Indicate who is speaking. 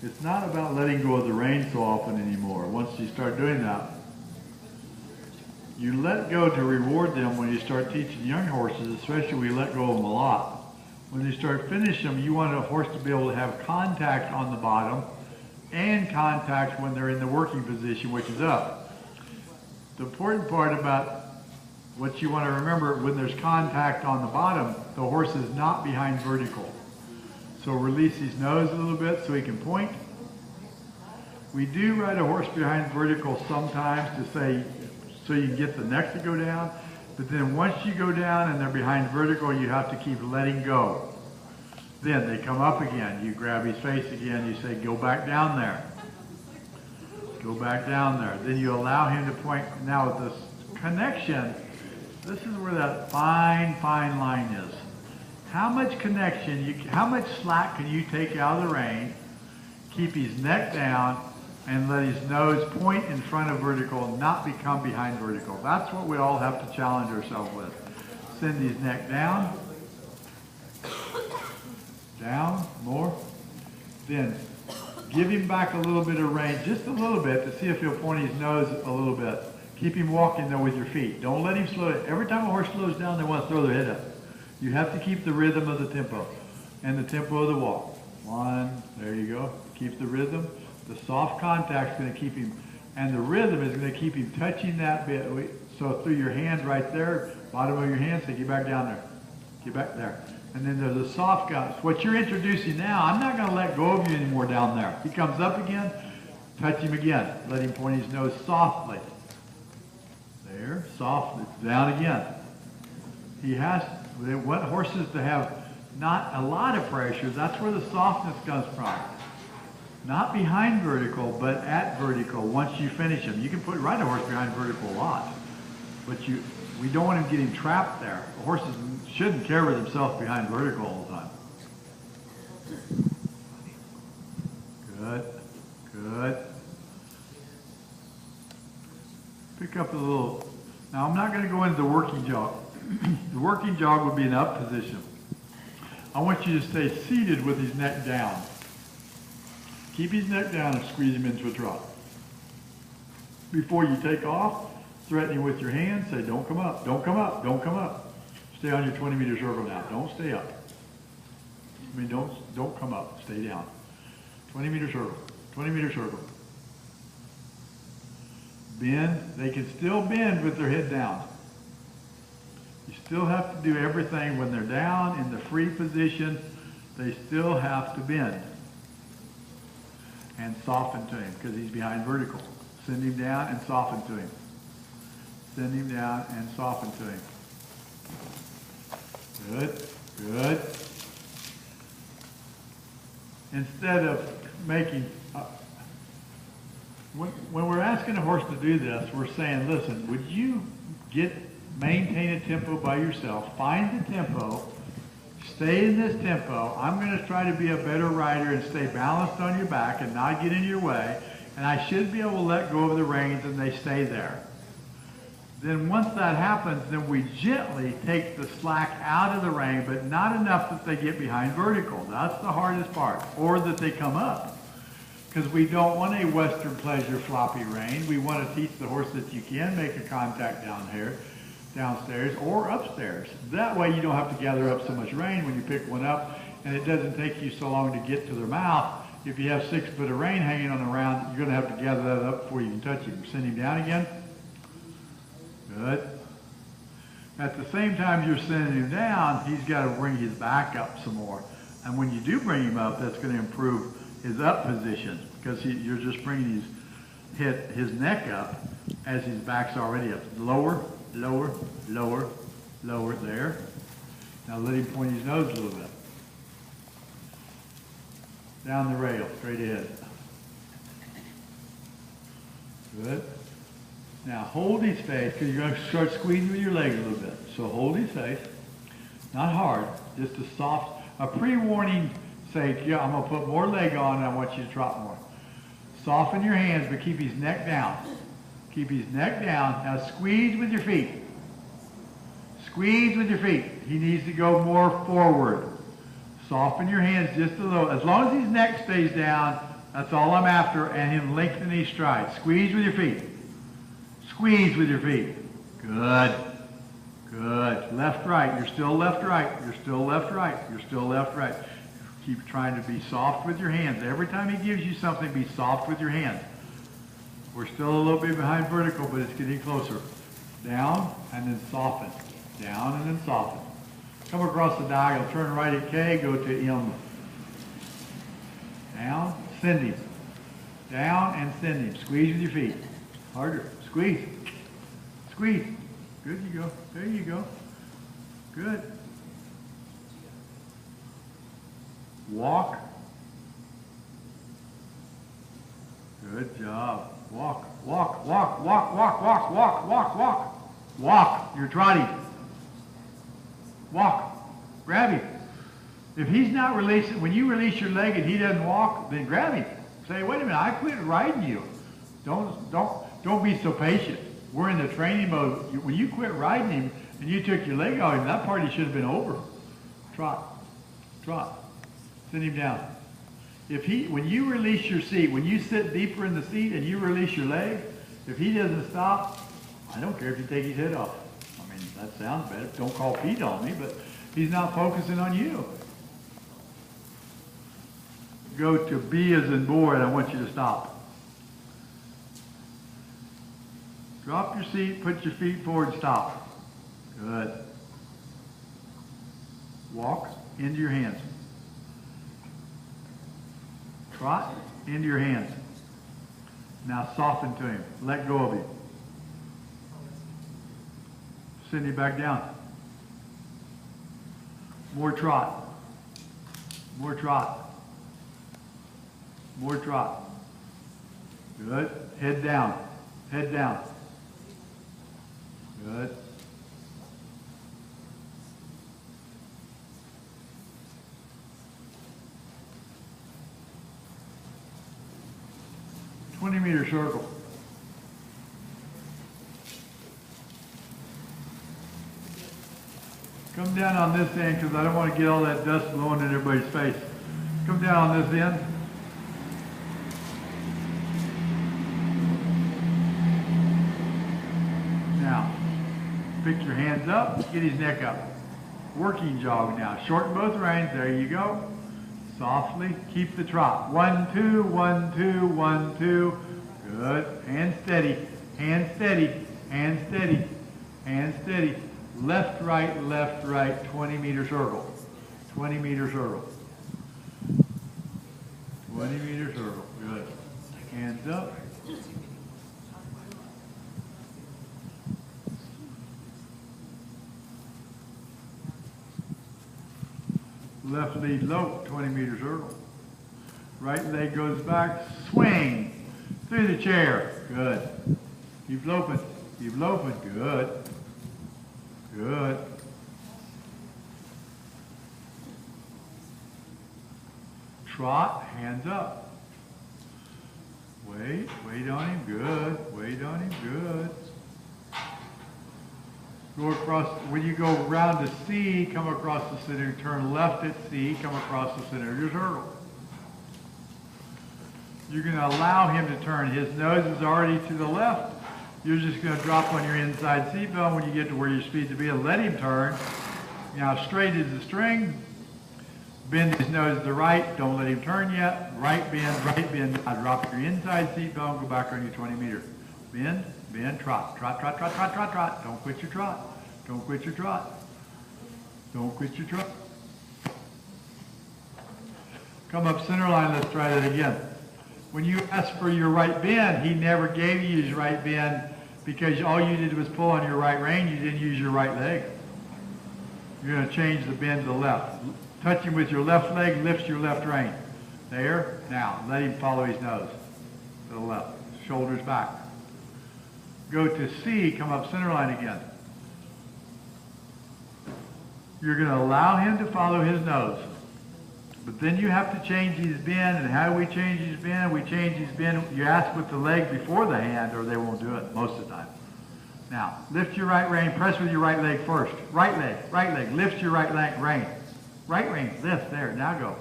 Speaker 1: It's not about letting go of the rein so often anymore. Once you start doing that, you let go to reward them when you start teaching young horses, especially we let go of them a lot. When you start finishing them, you want a horse to be able to have contact on the bottom and contact when they're in the working position, which is up. The important part about what you want to remember, when there's contact on the bottom, the horse is not behind vertical. So release his nose a little bit so he can point. We do ride a horse behind vertical sometimes to say, so you can get the neck to go down. But then once you go down and they're behind vertical, you have to keep letting go. Then they come up again. You grab his face again. You say, go back down there. Go back down there. Then you allow him to point. Now with this connection, this is where that fine, fine line is. How much connection, how much slack can you take out of the rein, keep his neck down, and let his nose point in front of vertical and not become behind vertical? That's what we all have to challenge ourselves with. Send his neck down, down, more. Then give him back a little bit of rein, just a little bit, to see if he'll point his nose a little bit. Keep him walking though with your feet. Don't let him slow it. Every time a horse slows down, they want to throw their head up. You have to keep the rhythm of the tempo and the tempo of the walk. One, there you go. Keep the rhythm. The soft contact's going to keep him, and the rhythm is going to keep him touching that bit. So through your hand right there, bottom of your hand, say, get back down there. Get back there. And then there's a soft guy. What you're introducing now, I'm not going to let go of you anymore down there. He comes up again, touch him again. Let him point his nose softly. There, softly. Down again. He has, they want horses to have not a lot of pressure. That's where the softness comes from. Not behind vertical, but at vertical once you finish him. You can ride a horse behind vertical a lot, but we don't want him getting trapped there. Horses shouldn't carry themselves behind vertical all the time. Good, good. Pick up a little. Now I'm not going to go into the working jog. The working jog would be an up position. I want you to stay seated with his neck down. Keep his neck down and squeeze him into a trot. Before you take off, threaten him with your hand. Say, don't come up, don't come up, don't come up. Stay on your 20-meter circle now. Don't stay up. I mean, don't come up. Stay down. 20-meter circle. 20-meter circle. Bend. They can still bend with their head down. You still have to do everything when they're down in the free position. They still have to bend. And soften to him because he's behind vertical. Send him down and soften to him. Send him down and soften to him. Good, good. Instead of making, when we're asking a horse to do this, we're saying, listen, would you maintain a tempo by yourself, find the tempo, stay in this tempo. I'm going to try to be a better rider and stay balanced on your back and not get in your way. And I should be able to let go of the reins and they stay there. Then once that happens, then we gently take the slack out of the rein, but not enough that they get behind vertical. That's the hardest part. Or that they come up. Because we don't want a Western pleasure floppy rein. We want to teach the horse that you can make a contact down here, downstairs or upstairs. That way you don't have to gather up so much rein when you pick one up, and it doesn't take you so long to get to their mouth. If you have 6 foot of rein hanging on the round, you're going to have to gather that up before you can touch him. Send him down again. Good. At the same time you're sending him down, he's got to bring his back up some more. And when you do bring him up, that's going to improve his up position because you're just bringing his neck up as his back's already up. Lower, lower, lower, lower, there. Now let him point his nose a little bit. Down the rail, straight ahead. Good. Now hold his face, because you're going to start squeezing with your legs a little bit. So hold his face, not hard, just a soft, a pre-warning, say, yeah, I'm going to put more leg on and I want you to trot more. Soften your hands, but keep his neck down. Keep his neck down. Now squeeze with your feet. Squeeze with your feet. He needs to go more forward. Soften your hands just a little. As long as his neck stays down, That's all I'm after, and him lengthen these strides. Squeeze with your feet. Squeeze with your feet. Good. Good. Left, right. You're still left, right. You're still left, right. You're still left, right. Keep trying to be soft with your hands. Every time he gives you something, be soft with your hands. We're still a little bit behind vertical, but it's getting closer. Down, and then soften. Down, and then soften. Come across the diagonal. Turn right at K, go to M. Down, send him. Down, and send him. Squeeze with your feet. Harder. Squeeze. Squeeze. Good, you go. There you go. Good. Walk. Good job. Walk, walk, walk, walk, walk, walk, walk, walk, walk. Walk. You're trotting. Walk. Grab him. If he's not releasing, when you release your leg and he doesn't walk, then grab him. Say, wait a minute, I quit riding you. Don't be so patient. We're in the training mode. When you quit riding him and you took your leg off him, that party should have been over. Trot. Trot. Send him down. When you release your seat, when you sit deeper in the seat and you release your leg, if he doesn't stop, I don't care if you take his head off. I mean, that sounds better. Don't call Pete on me, but he's not focusing on you. Go to B as in boy, and I want you to stop. Drop your seat, put your feet forward, stop. Good. Walk into your hands. Trot into your hands. Now soften to him. Let go of him. Send him back down. More trot. More trot. More trot. Good. Head down. Head down. Good. "20-meter circle." Come down on this end because I don't want to get all that dust blowing in everybody's face. Come down on this end. Now, pick your hands up, get his neck up. Working jog now. Shorten both reins. There you go. Softly. Keep the trot. 1, 2, 1, 2, 1, 2. Good. Hand steady. Hand steady. Hand steady. Hand steady. Left, right, 20-meter circle. 20-meter circle. 20-meter circle. Good. Hands up. Left lead low, 20-meter circle. Right leg goes back, swing through the chair. Good. Keep loping. Keep loping. Good. Good. Trot, hands up. Wait on him. Good. Wait on him. Good. Go across, when you go round to C, come across the center, turn left at C, come across the center of your circle. You're going to allow him to turn. His nose is already to the left. You're just going to drop on your inside seatbelt when you get to where you're supposed to be and let him turn. Now straight as the string. Bend his nose to the right. Don't let him turn yet. Right bend, right bend. Now drop your inside seatbelt and go back on your 20 meter. Bend, bend, trot. Trot, trot, trot, trot, trot, trot. Don't quit your trot. Don't quit your trot. Don't quit your trot. Come up center line. Let's try that again. When you asked for your right bend, he never gave you his right bend because all you did was pull on your right rein. You didn't use your right leg. You're going to change the bend to the left. Touch him with your left leg, lift your left rein. There. Now, let him follow his nose to the left. Shoulders back. Go to C, come up center line again. You're going to allow him to follow his nose. But then you have to change his bend, and how do we change his bend? We change his bend. You ask with the leg before the hand, or they won't do it most of the time. Now, lift your right rein. Press with your right leg first. Right leg. Lift your right leg rein. Right rein. Lift. There. Now go.